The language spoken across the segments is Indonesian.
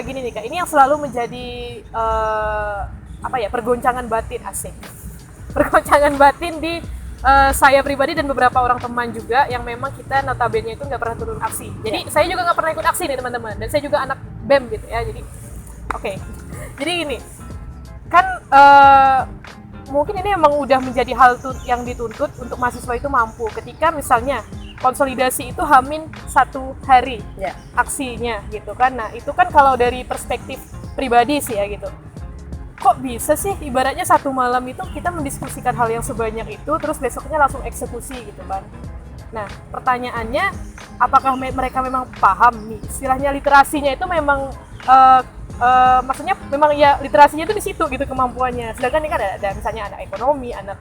gini nih Kak, ini yang selalu menjadi pergoncangan batin asik. Pergoncangan batin di saya pribadi dan beberapa orang teman juga yang memang kita notabene itu nggak pernah turun aksi. Jadi saya juga nggak pernah ikut aksi nih teman-teman. Dan saya juga anak BEM gitu ya. Jadi oke. Jadi ini kan mungkin ini emang udah menjadi hal yang dituntut untuk mahasiswa itu mampu ketika misalnya konsolidasi itu hamin 1 hari aksinya gitu kan. Nah itu kan kalau dari perspektif pribadi sih ya gitu, kok bisa sih ibaratnya 1 malam itu kita mendiskusikan hal yang sebanyak itu terus besoknya langsung eksekusi gitu kan. Nah pertanyaannya, apakah mereka memang paham nih istilahnya literasinya itu memang maksudnya memang ya literasinya itu di situ gitu kemampuannya. Sedangkan ini kan ada misalnya anak ekonomi, anak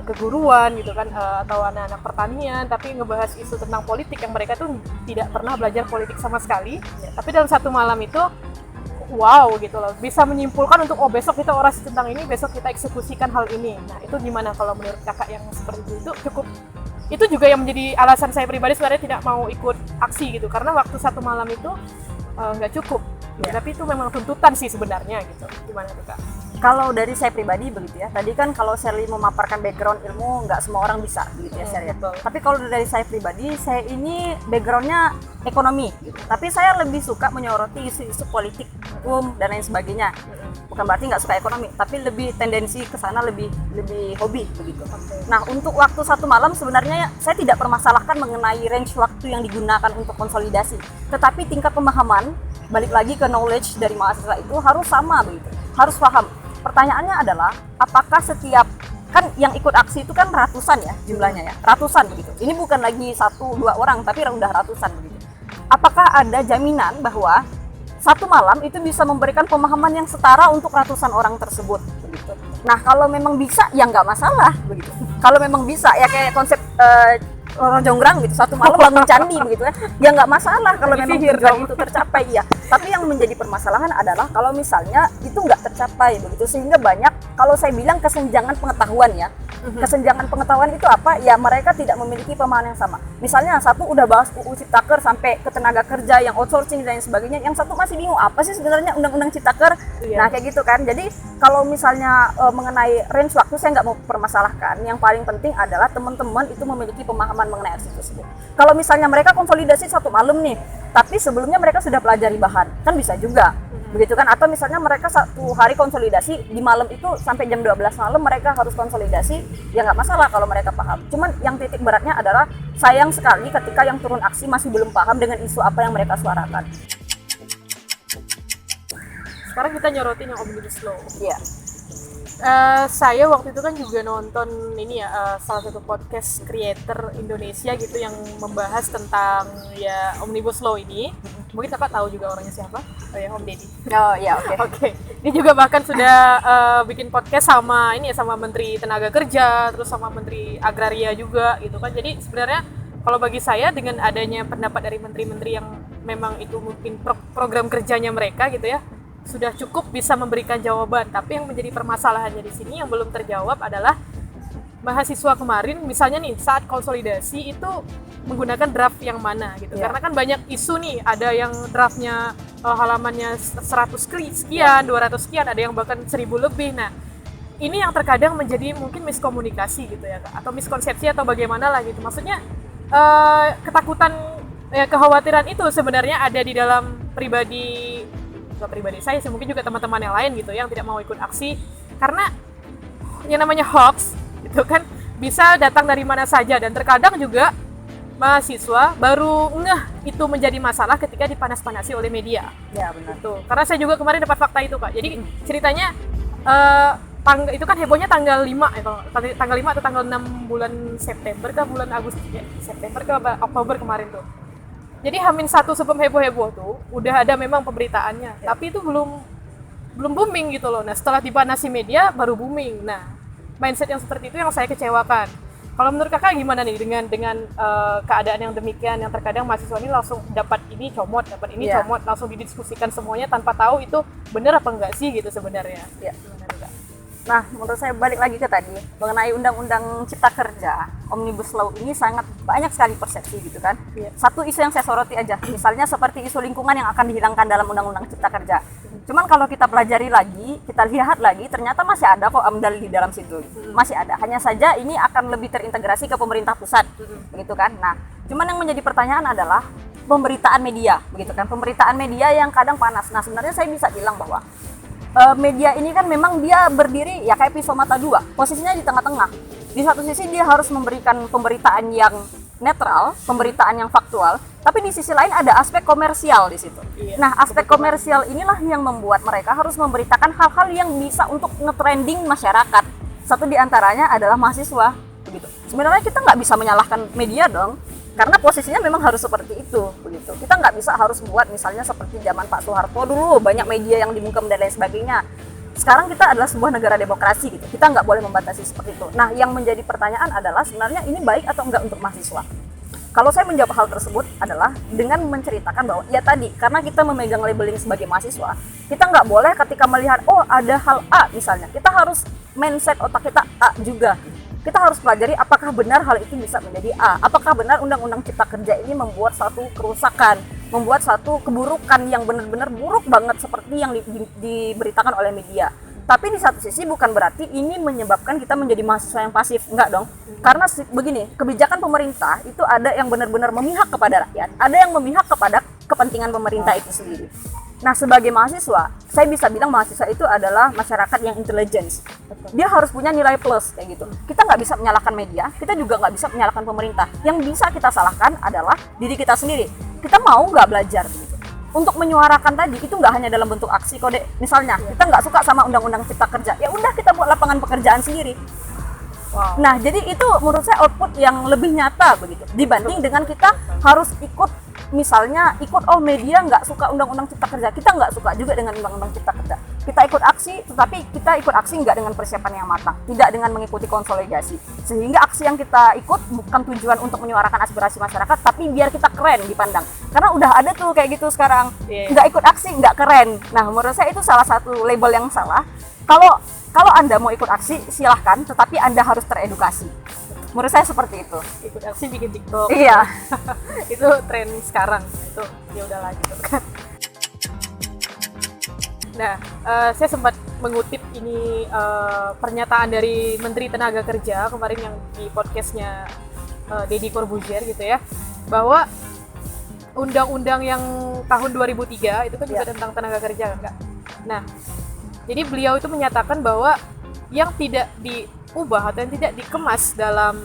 keguruan gitu kan, atau anak-anak pertanian tapi ngebahas isu tentang politik yang mereka tuh tidak pernah belajar politik sama sekali. Tapi dalam 1 malam itu wow gitu loh, bisa menyimpulkan untuk besok kita orasi tentang ini, besok kita eksekusikan hal ini. Nah itu gimana kalau menurut kakak yang seperti itu cukup? Itu juga yang menjadi alasan saya pribadi sebenarnya tidak mau ikut aksi gitu, karena waktu 1 malam itu nggak cukup. Tapi itu memang tuntutan sih sebenarnya gitu. Gimana tuh Kak? Kalau dari saya pribadi begitu ya. Tadi kan kalau Sherly memaparkan background ilmu, nggak semua orang bisa begitu ya Sherly. Tapi kalau dari saya pribadi, saya ini backgroundnya ekonomi gitu. Tapi saya lebih suka menyoroti isu-isu politik, hukum dan lain sebagainya. Bukan berarti nggak suka ekonomi, tapi lebih tendensi ke sana, lebih hobi begitu. Nah untuk waktu 1 malam sebenarnya saya tidak permasalahkan mengenai range waktu yang digunakan untuk konsolidasi. Tetapi tingkat pemahaman, balik lagi ke knowledge dari mahasiswa itu harus sama begitu, harus paham. Pertanyaannya adalah apakah setiap, kan yang ikut aksi itu kan ratusan ya jumlahnya ya, ratusan begitu. Ini bukan lagi 1-2 orang tapi udah ratusan begitu. Apakah ada jaminan bahwa 1 malam itu bisa memberikan pemahaman yang setara untuk ratusan orang tersebut begitu. Nah kalau memang bisa ya nggak masalah begitu. Kalau memang bisa ya kayak konsep Roro Jonggrang gitu, 1 malam bangun candi begitu ya nggak masalah kalau memang tujuan itu tercapai ya. Tapi yang menjadi permasalahan adalah kalau misalnya itu nggak tercapai begitu, sehingga banyak, kalau saya bilang kesenjangan pengetahuan ya. Kesenjangan pengetahuan itu apa? Ya mereka tidak memiliki pemahaman yang sama. Misalnya satu udah bahas UU Ciptaker sampai ke tenaga kerja yang outsourcing dan sebagainya, yang satu masih bingung apa sih sebenarnya undang-undang Ciptaker. Nah kayak gitu kan. Jadi kalau misalnya mengenai range waktu saya nggak mau permasalahkan. Yang paling penting adalah teman-teman itu memiliki pemahaman mengenai aksi tersebut. Kalau misalnya mereka konsolidasi 1 malam nih, tapi sebelumnya mereka sudah pelajari bahan, kan bisa juga begitu kan. Atau misalnya mereka 1 hari konsolidasi, di malam itu sampai jam 12 malam mereka harus konsolidasi, ya nggak masalah kalau mereka paham. Cuman yang titik beratnya adalah sayang sekali ketika yang turun aksi masih belum paham dengan isu apa yang mereka suarakan. Sekarang kita nyorotin yang Omnibus Law. Iya. Saya waktu itu kan juga nonton ini ya, salah satu podcast creator Indonesia gitu yang membahas tentang ya Omnibus Law ini. Mungkin kakak tahu juga orangnya siapa? Oh ya, Om Deddy. Oh ya, oke. Oke. Dia juga bahkan sudah bikin podcast sama ini ya, sama Menteri Tenaga Kerja, terus sama Menteri Agraria juga gitu kan. Jadi sebenarnya kalau bagi saya dengan adanya pendapat dari menteri-menteri yang memang itu mungkin program kerjanya mereka gitu ya, sudah cukup bisa memberikan jawaban. Tapi yang menjadi permasalahannya di sini yang belum terjawab adalah mahasiswa kemarin misalnya nih saat konsolidasi itu menggunakan draft yang mana gitu. Karena kan banyak isu nih, ada yang draftnya halamannya 100 sekian, 200 sekian, ada yang bahkan 1000 lebih. Nah ini yang terkadang menjadi mungkin miskomunikasi gitu ya Kak, atau miskonsepsi atau bagaimana lah gitu. Maksudnya ketakutan, kekhawatiran itu sebenarnya ada di dalam pribadi saya sih, mungkin juga teman-teman yang lain gitu yang tidak mau ikut aksi, karena yang namanya hoax itu kan bisa datang dari mana saja, dan terkadang juga mahasiswa baru ngeh itu menjadi masalah ketika dipanas-panasi oleh media. Ya benar. Tuh, karena saya juga kemarin dapat fakta itu Kak. Jadi ceritanya itu kan hebohnya tanggal 5 tanggal 5 atau tanggal 6 bulan September ke bulan Agustus ya, September ke Oktober kemarin tuh. Jadi H-1 sebelum heboh-heboh tuh udah ada memang pemberitaannya, tapi itu belum booming gitu loh. Nah setelah dipanasi media baru booming. Nah mindset yang seperti itu yang saya kecewakan. Kalau menurut kakak gimana nih dengan keadaan yang demikian, yang terkadang mahasiswa ini langsung dapat ini comot, langsung didiskusikan semuanya tanpa tahu itu benar apa enggak sih gitu sebenarnya. Ya. Gimana nih Kak? Nah, menurut saya balik lagi ke tadi mengenai Undang-Undang Cipta Kerja, Omnibus Law ini sangat banyak sekali persepsi gitu kan. Iya. Satu isu yang saya soroti aja, misalnya seperti isu lingkungan yang akan dihilangkan dalam Undang-Undang Cipta Kerja. Cuman kalau kita pelajari lagi, kita lihat lagi, ternyata masih ada kok AMDAL di dalam situ. Masih ada. Hanya saja ini akan lebih terintegrasi ke pemerintah pusat, begitu kan. Nah, cuman yang menjadi pertanyaan adalah pemberitaan media, begitu kan. Pemberitaan media yang kadang panas. Nah, sebenarnya saya bisa bilang bahwa media ini kan memang dia berdiri ya kayak pisau mata dua, posisinya di tengah-tengah. Di satu sisi dia harus memberikan pemberitaan yang netral, pemberitaan yang faktual, tapi di sisi lain ada aspek komersial di situ. Iya, Nah, aspek komersial inilah yang membuat mereka harus memberitakan hal-hal yang bisa untuk nge-trending masyarakat. Satu di antaranya adalah mahasiswa, begitu. Sebenarnya kita nggak bisa menyalahkan media dong, karena posisinya memang harus seperti itu, begitu. Kita nggak bisa harus buat misalnya seperti zaman Pak Soeharto dulu, banyak media yang dibungkam dan lain sebagainya. Sekarang kita adalah sebuah negara demokrasi gitu, kita nggak boleh membatasi seperti itu. Nah, yang menjadi pertanyaan adalah sebenarnya ini baik atau enggak untuk mahasiswa. Kalau saya menjawab hal tersebut adalah dengan menceritakan bahwa ya tadi, karena kita memegang labeling sebagai mahasiswa, kita nggak boleh ketika melihat, oh ada hal A misalnya, kita harus mindset otak kita A juga. Kita harus pelajari apakah benar hal itu bisa menjadi A. Apakah benar Undang-Undang Cipta Kerja ini membuat satu kerusakan, membuat satu keburukan yang benar-benar buruk banget seperti yang diberitakan oleh media. Tapi di satu sisi bukan berarti ini menyebabkan kita menjadi mahasiswa yang pasif, enggak dong. Karena begini, kebijakan pemerintah itu ada yang benar-benar memihak kepada rakyat, ada yang memihak kepada kepentingan pemerintah itu sendiri. Nah, sebagai mahasiswa, saya bisa bilang mahasiswa itu adalah masyarakat yang intelligence. Dia harus punya nilai plus, kayak gitu. Kita nggak bisa menyalahkan media, kita juga nggak bisa menyalahkan pemerintah. Yang bisa kita salahkan adalah diri kita sendiri. Kita mau nggak belajar, gitu. Untuk menyuarakan tadi, itu nggak hanya dalam bentuk aksi kode. Misalnya, kita nggak suka sama Undang-Undang Cipta Kerja, ya udah kita buat lapangan pekerjaan sendiri. Wow. Nah, jadi itu menurut saya output yang lebih nyata begitu, dibanding dengan kita harus ikut, misalnya ikut, oh media nggak suka Undang-Undang Cipta Kerja, kita nggak suka juga dengan Undang-Undang Cipta Kerja. Kita ikut aksi, tetapi kita ikut aksi nggak dengan persiapan yang matang, tidak dengan mengikuti konsolidasi. Sehingga aksi yang kita ikut bukan tujuan untuk menyuarakan aspirasi masyarakat, tapi biar kita keren dipandang. Karena udah ada tuh kayak gitu sekarang, nggak ikut aksi nggak keren. Nah, menurut saya itu salah satu label yang salah. Kalau Anda mau ikut aksi, silahkan, tetapi Anda harus teredukasi. Menurut saya seperti itu. Ikut aksi bikin TikTok. Iya. Itu tren sekarang. Itu ya udahlah gitu kan. Nah, saya sempat mengutip ini pernyataan dari Menteri Tenaga Kerja kemarin yang di podcastnya Deddy Corbuzier gitu ya, bahwa undang-undang yang tahun 2003 itu kan juga tentang tenaga kerja kan Kak. Nah, jadi beliau itu menyatakan bahwa yang tidak diubah atau yang tidak dikemas dalam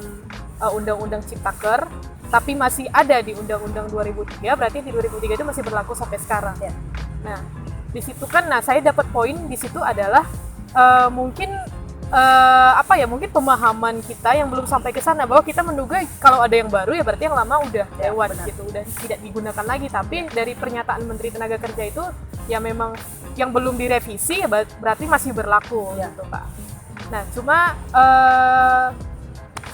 Undang-Undang Ciptaker tapi masih ada di Undang-Undang 2003, berarti di 2003 itu masih berlaku sampai sekarang. Ya. Nah, di situ kan, saya dapat poin di situ adalah mungkin mungkin pemahaman kita yang belum sampai ke sana, bahwa kita menduga kalau ada yang baru ya berarti yang lama udah lewat gitu, udah tidak digunakan lagi. Tapi dari pernyataan Menteri Tenaga Kerja itu ya memang yang belum direvisi ya berarti masih berlaku gitu Pak. Nah, cuma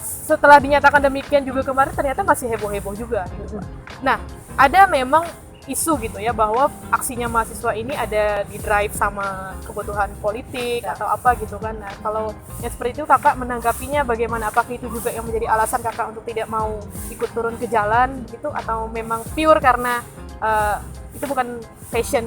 setelah dinyatakan demikian juga kemarin ternyata masih heboh-heboh juga gitu Pak. Nah, ada memang isu gitu ya bahwa aksinya mahasiswa ini ada di drive sama kebutuhan politik atau apa gitu kan. Nah, kalau yang seperti itu Kakak menanggapinya bagaimana? Apakah itu juga yang menjadi alasan Kakak untuk tidak mau ikut turun ke jalan gitu, atau memang pure karena itu bukan passion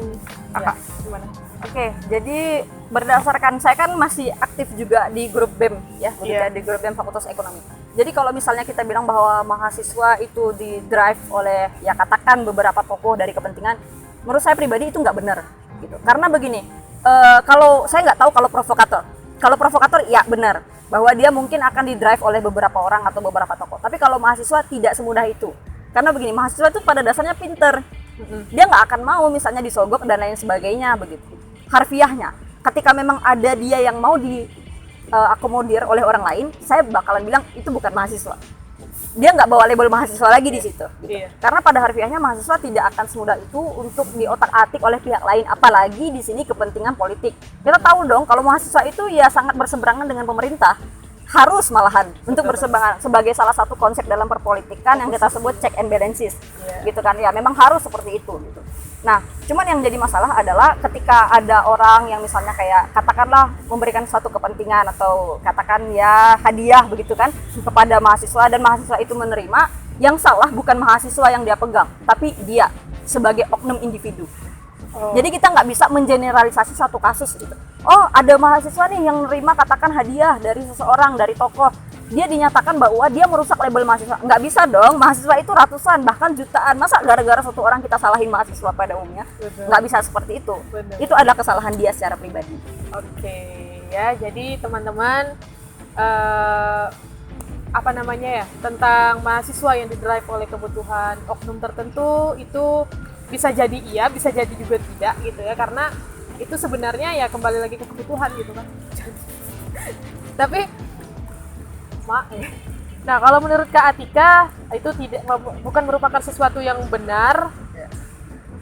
Kakak? Gimana? Oke, jadi berdasarkan saya kan masih aktif juga di grup BEM ya, di grup BEM Fakultas Ekonomi. Jadi kalau misalnya kita bilang bahwa mahasiswa itu di drive oleh ya katakan beberapa tokoh dari kepentingan, menurut saya pribadi itu nggak benar gitu. Karena begini, kalau saya nggak tahu kalau provokator ya benar bahwa dia mungkin akan di drive oleh beberapa orang atau beberapa tokoh. Tapi kalau mahasiswa tidak semudah itu. Karena begini, mahasiswa itu pada dasarnya pinter. Dia nggak akan mau misalnya disogok dan lain sebagainya begitu. Harfiahnya, ketika memang ada dia yang mau diakomodir oleh orang lain, saya bakalan bilang itu bukan mahasiswa. Dia nggak bawa label mahasiswa lagi di situ. Gitu. Karena pada harfiahnya mahasiswa tidak akan semudah itu untuk diotak-atik oleh pihak lain, apalagi di sini kepentingan politik. Kita tahu dong kalau mahasiswa itu ya sangat berseberangan dengan pemerintah. Harus malahan untuk berseberangan sebagai salah satu konsep dalam perpolitikan yang kita sebut check and balances. Gitu kan. Ya memang harus seperti itu gitu. Nah, cuman yang jadi masalah adalah ketika ada orang yang misalnya kayak katakanlah memberikan suatu kepentingan atau katakan ya hadiah begitu kan kepada mahasiswa dan mahasiswa itu menerima, yang salah bukan mahasiswa yang dia pegang, tapi dia sebagai oknum individu. Jadi kita nggak bisa mengeneralisasi satu kasus gitu. Oh, ada mahasiswa nih yang menerima katakan hadiah dari seseorang, dari tokoh. Dia dinyatakan bahwa dia merusak label mahasiswa. Nggak bisa dong, mahasiswa itu ratusan, bahkan jutaan. Masa gara-gara satu orang kita salahin mahasiswa pada umumnya? Betul. Nggak bisa seperti itu. Betul. Itu adalah kesalahan dia secara pribadi. Oke, ya jadi teman-teman apa namanya ya, tentang mahasiswa yang didrive oleh kebutuhan oknum tertentu itu bisa jadi iya, bisa jadi juga tidak gitu ya, karena itu sebenarnya ya kembali lagi ke kebutuhan gitu kan. Tapi nah kalau menurut Kak Atika itu bukan merupakan sesuatu yang benar,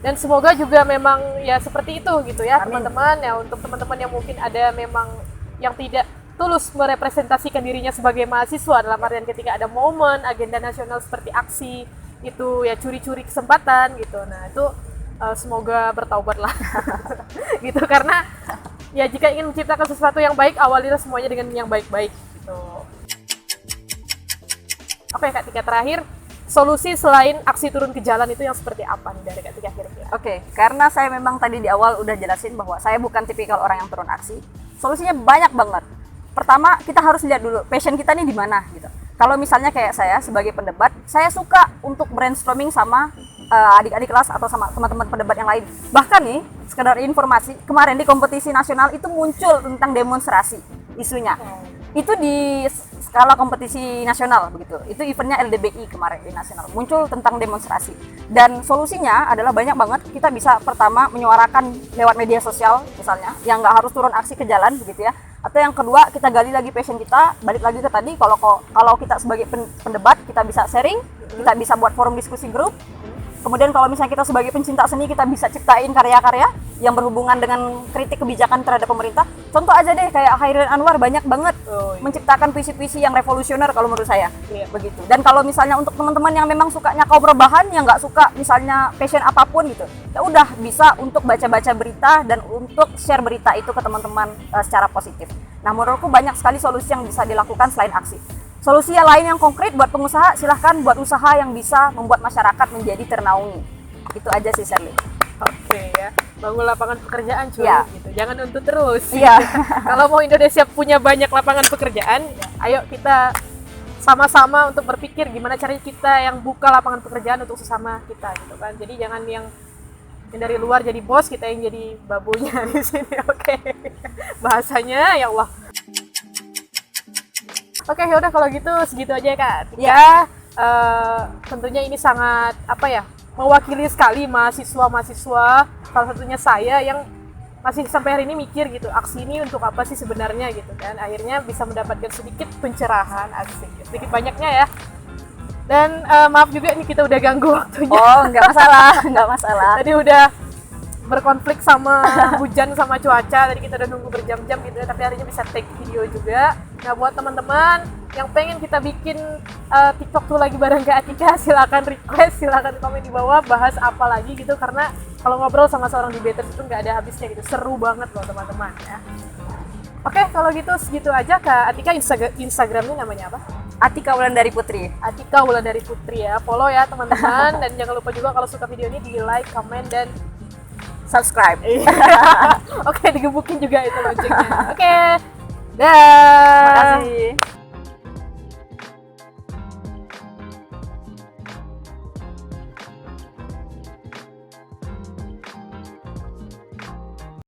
dan semoga juga memang ya seperti itu gitu ya. Amin. Teman-teman ya, untuk teman-teman yang mungkin ada memang yang tidak tulus merepresentasikan dirinya sebagai mahasiswa, dalam artian ketika ada momen agenda nasional seperti aksi itu ya curi-curi kesempatan gitu. Nah itu semoga bertaubat lah gitu, karena ya jika ingin menciptakan sesuatu yang baik, awalilah semuanya dengan yang baik-baik gitu. Oke Kak Tika, terakhir solusi selain aksi turun ke jalan itu yang seperti apa nih dari Kak Tika kira-kira? Oke, karena saya memang tadi di awal udah jelasin bahwa saya bukan tipikal orang yang turun aksi. Solusinya banyak banget. Pertama, kita harus lihat dulu passion kita nih di mana gitu. Kalau misalnya kayak saya sebagai pendebat, saya suka untuk brainstorming sama adik-adik kelas atau sama teman-teman pendebat yang lain. Bahkan nih, sekedar informasi, kemarin di kompetisi nasional itu muncul tentang demonstrasi isunya. Itu di skala kompetisi nasional begitu. Itu eventnya LDBI kemarin di nasional. Muncul tentang demonstrasi. Dan solusinya adalah banyak banget. Kita bisa pertama menyuarakan lewat media sosial misalnya, yang nggak harus turun aksi ke jalan begitu ya. Atau yang kedua, kita gali lagi passion kita, balik lagi ke tadi, kalau kita sebagai pendebat, kita bisa sharing, kita bisa buat forum diskusi grup. Kemudian kalau misalnya kita sebagai pencinta seni, kita bisa ciptain karya-karya yang berhubungan dengan kritik kebijakan terhadap pemerintah. Contoh aja deh, kayak Hairil Anwar banyak banget menciptakan puisi-puisi yang revolusioner kalau menurut saya. Begitu. Dan kalau misalnya untuk teman-teman yang memang sukanya kaum rebahan, yang nggak suka misalnya passion apapun gitu, ya udah bisa untuk baca-baca berita dan untuk share berita itu ke teman-teman secara positif. Nah, menurutku banyak sekali solusi yang bisa dilakukan selain aksi. Solusi yang lain yang konkret buat pengusaha, silahkan buat usaha yang bisa membuat masyarakat menjadi ternaungi. Itu aja sih, Shirley. Oke ya, bangun lapangan pekerjaan cuy Ya. gitu. Jangan nuntut terus. Iya. Kalau mau Indonesia punya banyak lapangan pekerjaan, ya, ayo kita sama-sama untuk berpikir gimana caranya kita yang buka lapangan pekerjaan untuk sesama kita gitu kan. Jadi jangan yang dari luar jadi bos, kita yang jadi babunya di sini. Oke. Bahasanya ya Allah. Oke, ya udah kalau gitu segitu aja ya Kak Tika. Ya. Tentunya ini sangat mewakili sekali mahasiswa-mahasiswa, salah satunya saya yang masih sampai hari ini mikir gitu, aksi ini untuk apa sih sebenarnya gitu kan. Akhirnya bisa mendapatkan sedikit pencerahan, asik, sedikit banyaknya ya. Dan maaf juga ini kita udah ganggu waktunya. Oh, nggak masalah, nggak masalah. Tadi udah berkonflik sama hujan sama cuaca, tadi kita udah nunggu berjam-jam gitu ya, tapi akhirnya bisa take video juga. Nah buat teman-teman yang pengen kita bikin TikTok tuh lagi bareng Kak Atika, silakan request, silakan komen di bawah, bahas apa lagi gitu, karena kalau ngobrol sama seorang debater itu nggak ada habisnya gitu, seru banget loh teman-teman ya. Oke, kalau gitu segitu aja Kak Atika. Instagramnya namanya apa? Atika Wulandari Putri. Atika Wulandari Putri ya, follow ya teman-teman. Dan jangan lupa juga kalau suka video ini di like, comment, dan Subscribe. Oke, digebukin juga itu loncengnya. Oke, dah. Terima kasih.